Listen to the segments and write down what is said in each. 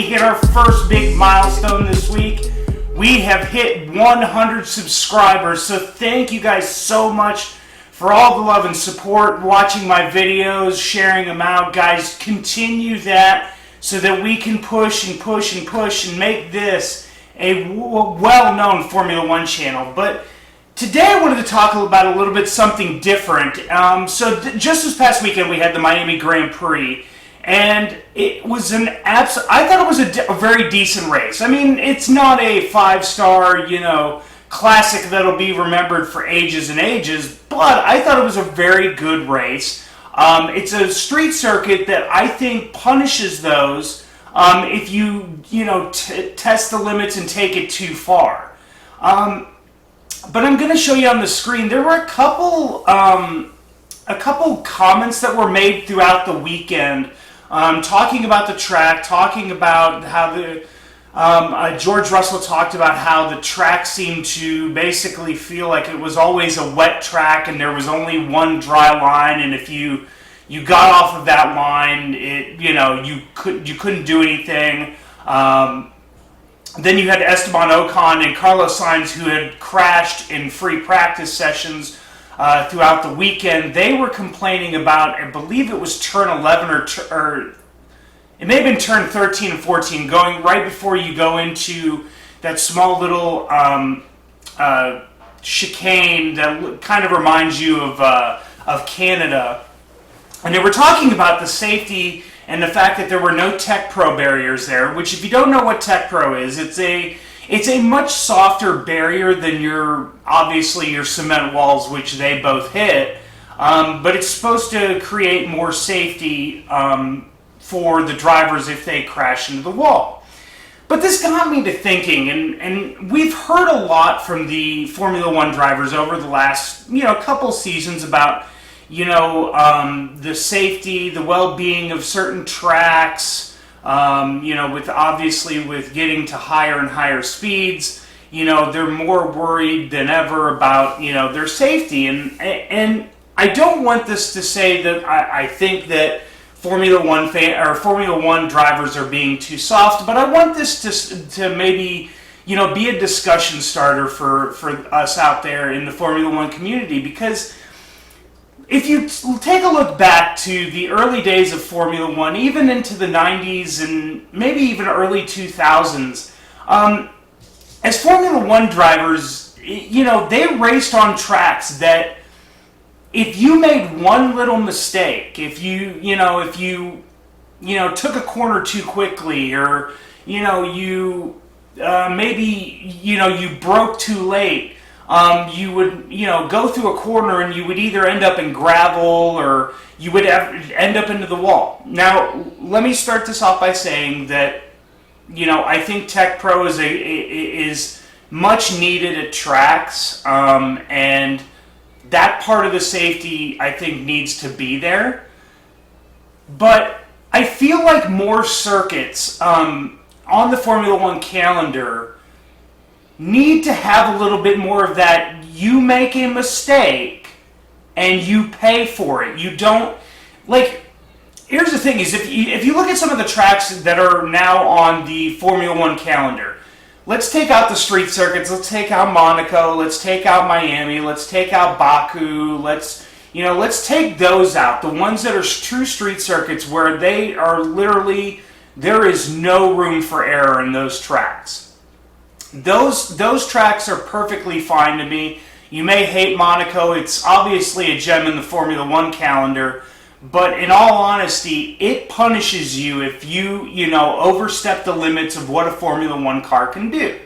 hit our first big milestone this week. We have hit 100 subscribers, so thank you guys so much for all the love and support, watching my videos, sharing them out. Guys, continue that so that we can push and push and push and make this a well-known Formula One channel. But today I wanted to talk about a little bit something different. Just this past weekend we had the Miami Grand Prix, and it was I thought it was a very decent race. I mean, it's not a five-star, classic that'll be remembered for ages and ages, but I thought it was a very good race. It's a street circuit that I think punishes those if you test the limits and take it too far. But I'm going to show you on the screen. There were a couple comments that were made throughout the weekend, talking about the track, talking about how George Russell talked about how the track seemed to basically feel like it was always a wet track and there was only one dry line, and if you got off of that line, you couldn't do anything. Then you had Esteban Ocon and Carlos Sainz, who had crashed in free practice sessions throughout the weekend. They were complaining about, I believe it was turn 11 or it may have been turn 13 and 14, going right before you go into that small little chicane that kind of reminds you of Canada. And they were talking about the safety and the fact that there were no Tech Pro barriers there, which, if you don't know what Tech Pro is, it's a much softer barrier than your cement walls, which they both hit, but it's supposed to create more safety for the drivers if they crash into the wall. But this got me to thinking, and we've heard a lot from the Formula One drivers over the last couple seasons about the safety, the well-being of certain tracks, with getting to higher and higher speeds, they're more worried than ever about, their safety. And I don't want this to say that I think that Formula One drivers are being too soft, but I want this to maybe, be a discussion starter for us out there in the Formula One community, because if you take a look back to the early days of Formula One, even into the 90s and maybe even early 2000s, as Formula One drivers, they raced on tracks that if you made one little mistake, if you took a corner too quickly, or you broke too late, you would, go through a corner and you would either end up in gravel or you would end up into the wall. Now, let me start this off by saying that, I think Tech Pro is much needed at tracks, and that part of the safety, I think, needs to be there. But I feel like more circuits on the Formula One calendar need to have a little bit more of that. You make a mistake and you pay for it. You don't, here's the thing, is if you look at some of the tracks that are now on the Formula One calendar, let's take out the street circuits, let's take out Monaco, let's take out Miami, let's take out Baku, let's take those out, the ones that are true street circuits where they are literally, there is no room for error in those tracks. Those tracks are perfectly fine to me. You may hate Monaco. It's obviously a gem in the Formula One calendar, but in all honesty, it punishes you if you overstep the limits of what a Formula One car can do.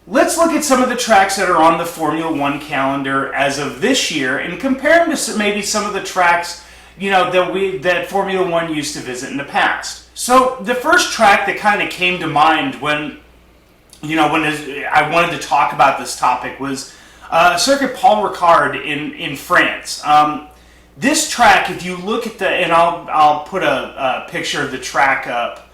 Let's look at some of the tracks that are on the Formula One calendar as of this year and compare them to maybe some of the tracks that Formula One used to visit in the past. So the first track that kind of came to mind when I wanted to talk about this topic was Circuit Paul Ricard in France. This track, if you look at and I'll put a picture of the track up,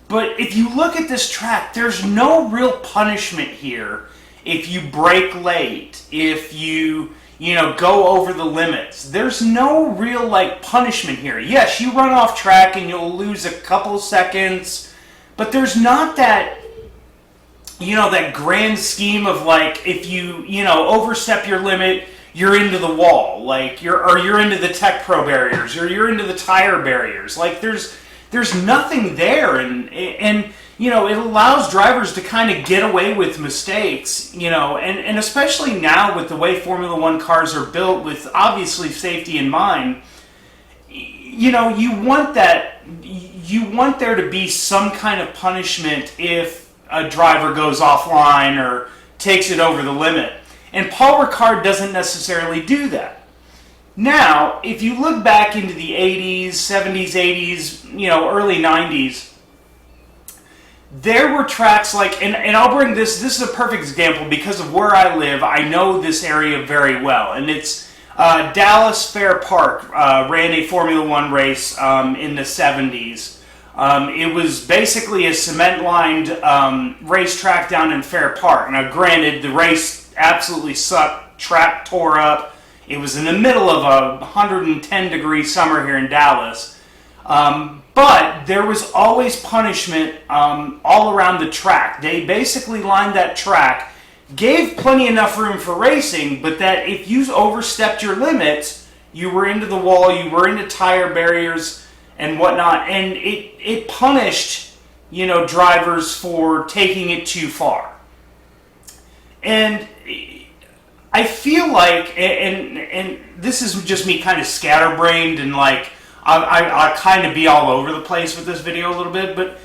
but if you look at this track, there's no real punishment here if you brake late, if you go over the limits. There's no real like punishment here. Yes, you run off track and you'll lose a couple seconds, but there's not that that grand scheme of like if you overstep your limit, you're into the wall, like you're into the Tech Pro barriers, or you're into the tire barriers. Like there's nothing there, and it allows drivers to kind of get away with mistakes, and especially now with the way Formula One cars are built, with obviously safety in mind, you want there to be some kind of punishment if a driver goes offline or takes it over the limit. And Paul Ricard doesn't necessarily do that. Now, if you look back into the 80s, 70s, 80s, early 90s, there were tracks like, and I'll bring this is a perfect example because of where I live. I know this area very well, and it's Dallas Fair Park ran a Formula One race in the 70s. It was basically a cement-lined racetrack down in Fair Park. Now, granted, the race absolutely sucked. Track tore up. It was in the middle of a 110-degree summer here in Dallas. But there was always punishment all around the track. They basically lined that track, gave plenty enough room for racing, but that if you overstepped your limits, you were into the wall, you were into tire barriers and whatnot, and it punished, drivers for taking it too far. And I feel like, and this is just me kind of scatterbrained, and like I kind of be all over the place with this video a little bit, but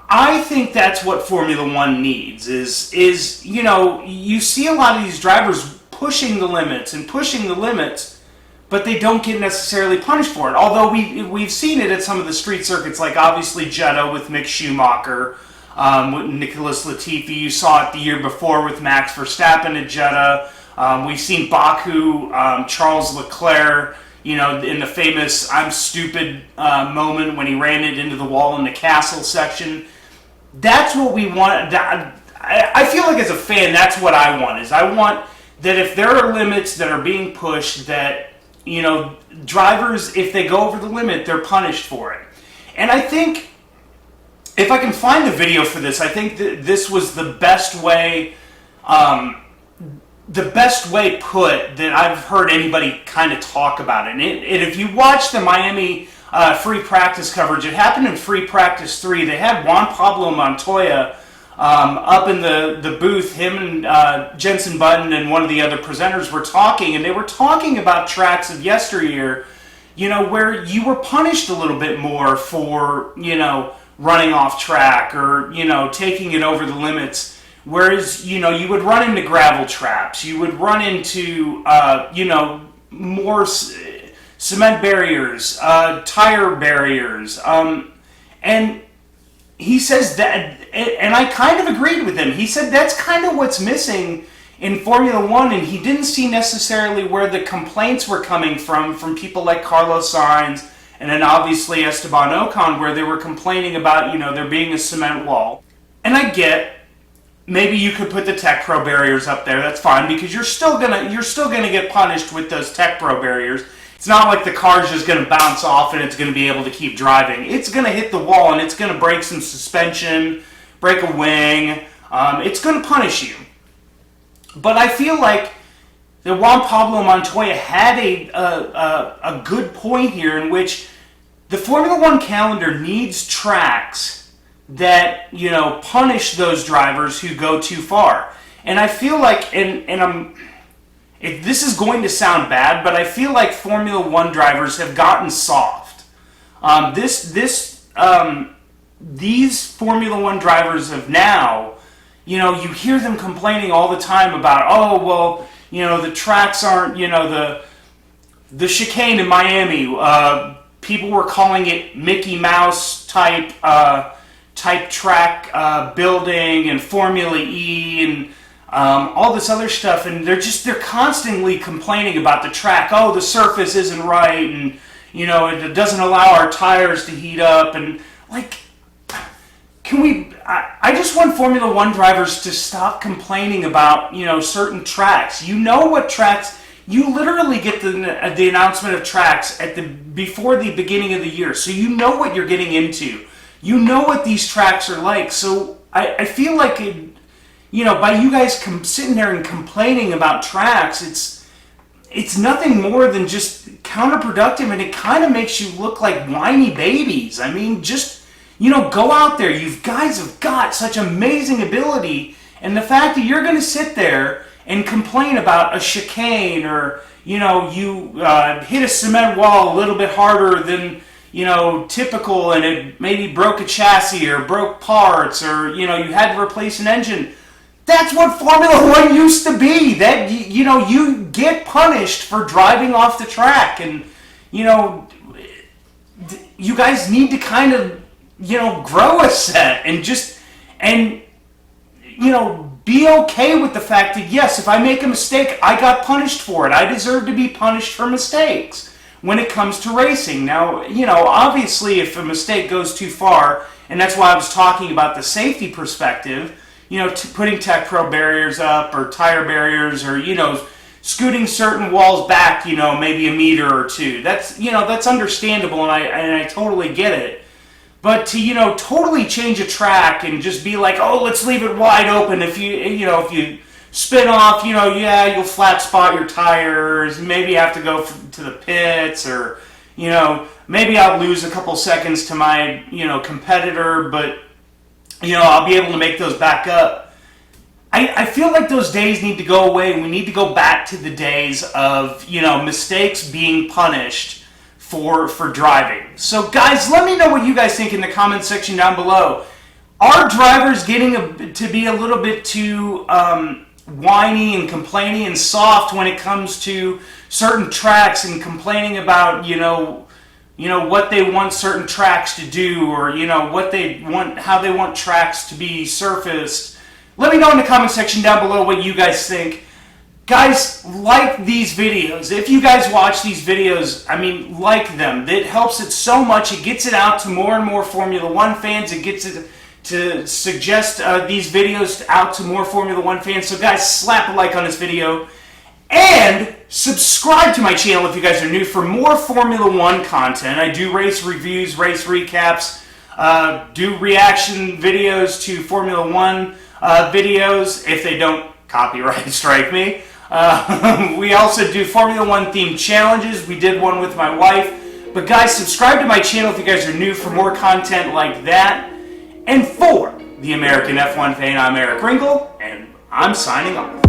I think that's what Formula One needs is you see a lot of these drivers pushing the limits, but they don't get necessarily punished for it. Although we've seen it at some of the street circuits, like obviously Jeddah with Mick Schumacher, with Nicholas Latifi. You saw it the year before with Max Verstappen at Jeddah. We've seen Baku, Charles Leclerc, in the famous "I'm stupid" moment when he ran it into the wall in the castle section. That's what we want. I feel like as a fan, that's what I want. Is I want that if there are limits that are being pushed, that drivers, if they go over the limit, they're punished for it. And I think if I can find the video for this, I think that this was the best way put that I've heard anybody kind of talk about it. And if you watch the Miami free practice coverage, it happened in free practice 3. They had Juan Pablo Montoya up in the booth. Him and Jenson Button and one of the other presenters were talking, and they were talking about tracks of yesteryear, where you were punished a little bit more for, running off track or, taking it over the limits. Whereas, you would run into gravel traps, you would run into, more cement barriers, tire barriers, and he says that, and I kind of agreed with him. He said that's kind of what's missing in Formula One, and he didn't see necessarily where the complaints were coming from people like Carlos Sainz, and then obviously Esteban Ocon, where they were complaining about, there being a cement wall. And I get, maybe you could put the Tech Pro barriers up there, that's fine, because you're still gonna get punished with those Tech Pro barriers. It's not like the car's just going to bounce off and it's going to be able to keep driving. It's going to hit the wall and it's going to break some suspension, break a wing. It's going to punish you. But I feel like that Juan Pablo Montoya had a good point here, in which the Formula One calendar needs tracks that punish those drivers who go too far. And I feel like, this is going to sound bad, but I feel like Formula One drivers have gotten soft. These Formula One drivers of now, you hear them complaining all the time about, oh, well, the tracks aren't, the chicane in Miami, people were calling it Mickey Mouse type track building, and Formula E, and all this other stuff, and they're constantly complaining about the track. Oh, the surface isn't right, and it doesn't allow our tires to heat up, and like, I just want Formula One drivers to stop complaining about certain tracks. What tracks, you literally get the announcement of tracks before the beginning of the year, so you know what you're getting into. You know what these tracks are like. So I feel like by you guys sitting there and complaining about tracks, it's nothing more than just counterproductive, and it kind of makes you look like whiny babies. I mean, just go out there. You guys have got such amazing ability, and the fact that you're going to sit there and complain about a chicane, or you hit a cement wall a little bit harder than typical, and it maybe broke a chassis or broke parts, or you had to replace an engine. That's what Formula One used to be. That you get punished for driving off the track, and you guys need to kind of grow a set and be okay with the fact that, yes, if I make a mistake, I got punished for it. I deserve to be punished for mistakes when it comes to racing. Now, obviously, if a mistake goes too far, and that's why I was talking about the safety perspective, putting Tech Pro barriers up, or tire barriers, or, scooting certain walls back, maybe a meter or two. That's understandable, and I totally get it. But to, totally change a track and just be like, oh, let's leave it wide open. If you spin off, you'll flat spot your tires. Maybe you have to go to the pits, or, maybe I'll lose a couple seconds to my, competitor, but, I'll be able to make those back up. I feel like those days need to go away, and we need to go back to the days of, mistakes being punished for driving. So guys, let me know what you guys think in the comment section down below. Are drivers getting to be a little bit too whiny and complaining and soft when it comes to certain tracks, and complaining about what they want certain tracks to do, or what they want, how they want tracks to be surfaced? Let me know in the comment section down below what you guys think. Guys, like these videos. If you guys watch these videos, like them. It helps it so much. It gets it out to more and more Formula One fans. It gets it to suggest these videos out to more Formula One fans. So guys, slap a like on this video. And subscribe to my channel if you guys are new for more Formula One content. I do race reviews, race recaps, do reaction videos to Formula One videos, if they don't copyright strike me. We also do Formula One themed challenges. We did one with my wife. But guys, subscribe to my channel if you guys are new for more content like that. And for the American F1 fan, I'm Eric Ringel, and I'm signing off.